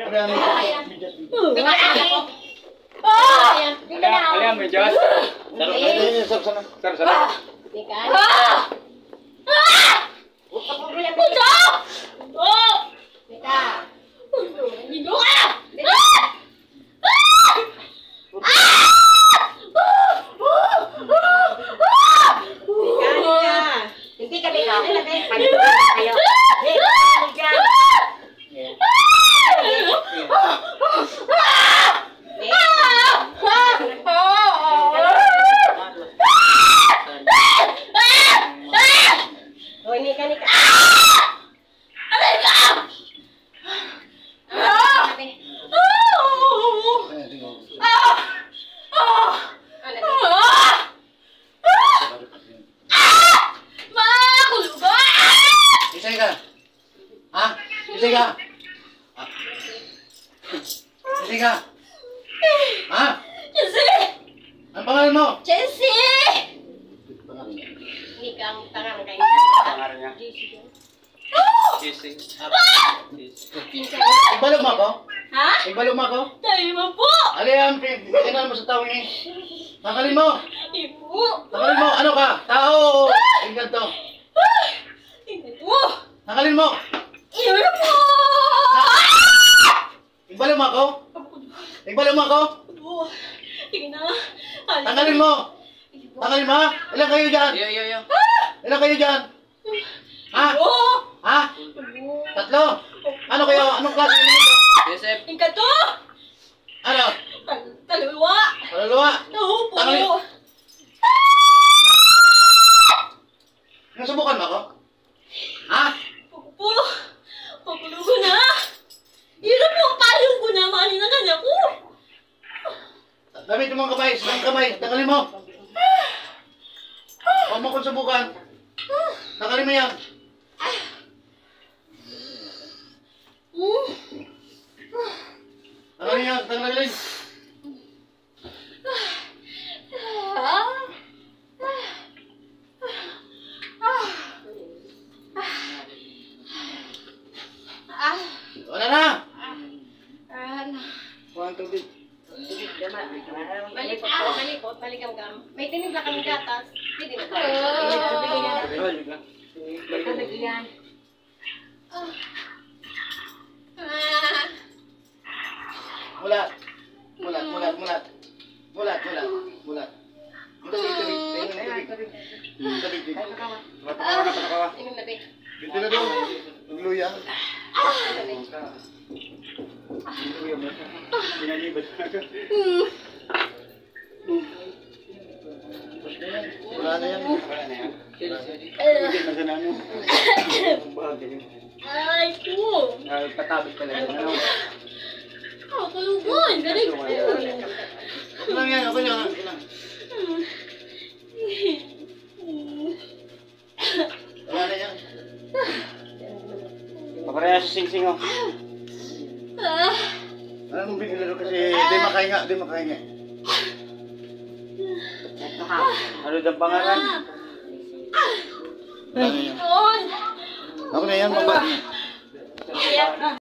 Kalian medyo. Sana. Hindi kami kayo. Isay ka? Ha? Isay ka? Isay ka? Ha? Jessie! Ang pangalan mo? Jessie! Hindi ka ang tangang kayo. Pangalan niya. Jessie. Ibalog mo ako? Ha? Ibalog mo ako? Tayo mo po! Alihan, tingnan mo sa tao ni. Tanggalin mo! Ipo! Tanggalin mo! Ano ka? Tao! Tingnan to. Ipo! Tanggalin mo! Iyon po! Ibalog mo ako? Ibalog mo ako? Sige na. Tanggalin mo! Tanggalin mo ha? Ilan kayo dyan? Yo. Ilan kayo dyan? Ha? Ha? Tatlo? Ano kayo? Anong klase nito? Joseph. Ikato! Ano? Kaluluwa! Kaluluwa? Naupo! Tanggalin. Nasubukan mo ako? Ha? Po! Pagulugo na! Yun na po! Palong ko na! Mali na kanya ko! Gamit mo ang kamay, isang kamay, tanggalin mo. Huwag mo kong subukan. Tanggalin mo yan. Tanggalin yan, tanggalin. Wala na. Kuha ang tubig. Balik ang gam. May tinigla kang gatas. Pwede na Mulat. Mulat. Mulat. Tubig. Patakawa. Inom na, be. Dito na doon. Nagluya. Wala na yan. Ay, ko! Patabit ka lang. Kalugon! Galing! Okay lang yan, okay lang. Wala na yan. Papareha sa sing-sing oh. Alam mo binilaro kasi di makahinga. Ano ang pangalan? Wala na yan. Yun! Ako na yan, mabalik.